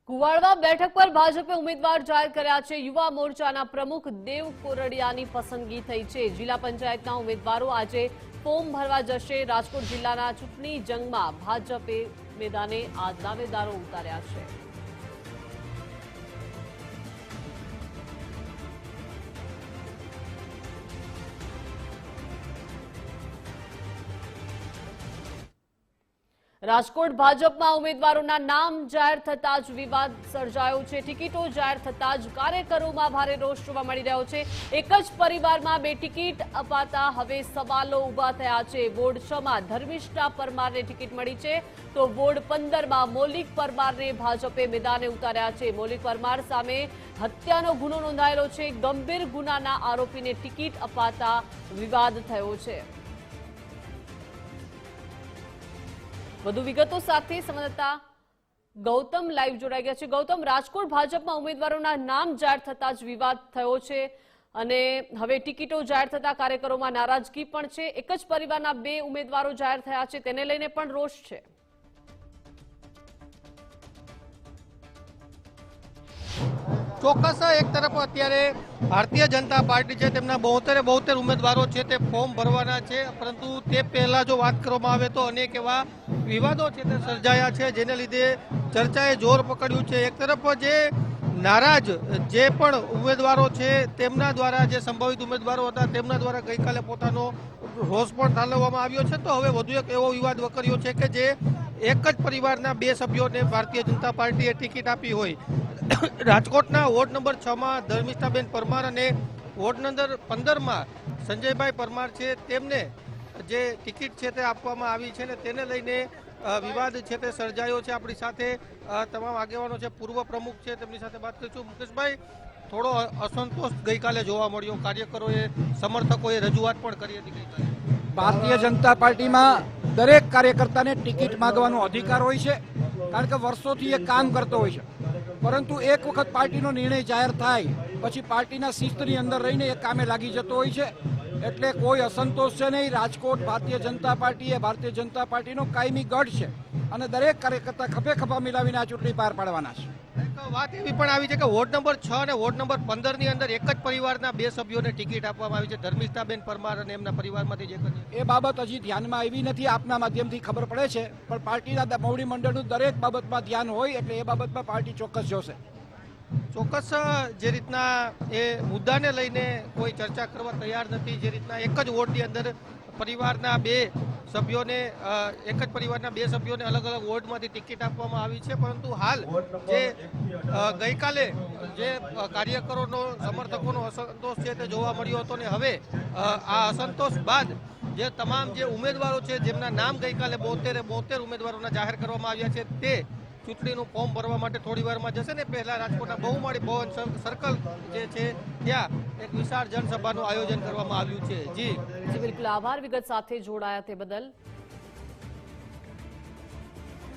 કુવાડવા બેઠક પર ભાજપે ઉમેદવાર જાહેર કર્યા છે। યુવા મોરચાના પ્રમુખ દેવ કોરડિયાની પસંદગી થઈ છે। જિલ્લા પંચાયતના ઉમેદવારો આજે ફોર્મ ભરવા જશે। રાજકોટ જિલ્લાના ચૂંટણી જંગમાં ભાજપે મેદાને આ દાવેદારો ઉતાર્યા છે। રાજકોટ ભાજપમાં ઉમેદવારોના નામ જાહેર થતા જ વિવાદ સર્જાયો છે। ટિકિટો જાહેર થતા જ કાર્યકરોમાં ભારે રોષ જોવા મળી રહ્યો છે। એક જ પરિવારમાં બે ટિકિટ અપાતા હવે સવાલો ઊભા થયા છે। વોર્ડ 6માં ધર્મિષ્ઠા પરમારને ટિકિટ મળી છે, તો વોર્ડ 15માં મૌલિક પરમારને ભાજપે મેદાને ઉતાર્યા છે। મૌલિક પરમાર સામે હત્યાનો ગુનો નોંધાયેલો છે। ગંભીર ગુનાના આરોપીને ટિકિટ અપાતા વિવાદ થયો છે। વધુ વિગતો સાથે સંવાદદાતા ગૌતમ લાઈવ જોડાઈ ગયા છે। ગૌતમ, રાજકોટ ભાજપમાં ઉમેદવારોના નામ જાહેર થતા જ વિવાદ થયો છે અને હવે ટિકિટો જાહેર થતા કાર્યકરોમાં નારાજગી પણ છે। એક જ પરિવારના બે ઉમેદવારો જાહેર થયા છે, તેને લઈને પણ રોષ છે। ચોક્કસ એક તરફ અત્યારે ભારતીય જનતા પાર્ટી છે, તેમના 72 ઉમેદવારો છે તે ફોર્મ ભરવાના છે, પરંતુ તે પહેલા જો વાત કરવામાં આવે તો અનેક એવા વિવાદો છે તે સર્જાયા છે, જેને લીધે ચર્ચાએ જોર પકડ્યું છે। એક તરફ જે નારાજ જે પણ ઉમેદવારો છે તેમના દ્વારા, જે સંભવિત ઉમેદવારો હતા તેમના દ્વારા ગઈકાલે પોતાનો રોષ પણ ઠાલવવામાં આવ્યો છે। તો હવે વધુ એક એવો વિવાદ વકર્યો છે કે જે એક જ પરિવારના બે સભ્યોને ભારતીય જનતા પાર્ટીએ ટિકિટ આપી હોય। રાજકોટના વોર્ડ નંબર 6માં ધર્મિષ્ઠાબેન પરમાર અને વોર્ડ નંબર 15માં સંજયભાઈ પરમાર છે, તેમને જે ટિકિટ છે તે આપવામાં આવી છે ને તેને લઈને વિવાદ છે તે સર્જાયો છે। આપણી સાથે તમામ આગેવાનો છે, પૂર્વ પ્રમુખ છે, તેમની સાથે વાત કરીશું। મુકેશભાઈ, થોડો અસંતોષ ગઈકાલે જોવા મળ્યો, કાર્યકરોએ સમર્થકોએ રજૂઆત પણ કરી હતી ગઈકાલે। ભારતીય જનતા પાર્ટીમાં દરેક કાર્યકર્તાને ટિકિટ માંગવાનો અધિકાર હોય છે, કારણ કે વર્ષોથી એ કામ કરતો હોય છે, પરંતુ એક વખત પાર્ટીનો નિર્ણય જાહેર થાય પછી પાર્ટીના શિસ્તની અંદર રહીને એ કામે લાગી જતો હોય છે, એટલે કોઈ અસંતોષ છે નહીં। રાજકોટ ભારતીય જનતા પાર્ટી એ ભારતીય જનતા પાર્ટીનો કાયમી ગઢ છે અને દરેક કાર્યકર્તા ખભે ખભા મિલાવીને આ ચૂંટણી પાર પાડવાના છે। વાત એવી પણ આવી છે કે વોર્ડ નંબર 6 અને વોર્ડ નંબર 15 ની અંદર એક જ પરિવારના બે સભ્યોને ટિકિટ આપવામાં આવી છે, ધર્મિષ્ઠાબેન પરમાર અને એમના પરિવારમાંથી જે એ બાબત હજી ધ્યાનમાં આવી નથી, આપના માધ્યમથી ખબર પડે છે, પણ પાર્ટીના મોવડી મંડળનું દરેક બાબતમાં ધ્યાન હોય એટલે એ બાબતમાં પાર્ટી ચોક્કસ જોશે। ચોક્કસ જે રીતના એ મુદ્દાને લઈને કોઈ ચર્ચા કરવા તૈયાર નથી, જે રીતના એક જ વોર્ડની અંદર પરિવારના બે સભ્યોને એક જ પરિવારના બે સભ્યોને અલગ અલગ વોર્ડમાંથી ટિકિટ આપવામાં આવી છે, પરંતુ હાલ જે ગઈકાલે જે કાર્યકરોનો સમર્થકોનો અસંતોષ છે તે જોવા મળ્યો હતો ને હવે આ અસંતોષ બાદ જે તમામ જે ઉમેદવારો છે જેમના નામ ગઈકાલે 72 ઉમેદવારોના જાહેર કરવામાં આવ્યા છે તે ચૂંટણીનું ફોર્મ ભરવા માટે થોડી વારમાં જશે ને પહેલા રાજકોટના બહુમાળી ભવન સર્કલ જે છે ત્યાં એક વિશાળ જનસભાનું આયોજન કરવામાં આવ્યું છે। જી બિલકુલ, આભાર વિગત સાથે જોડાયા તે બદલ।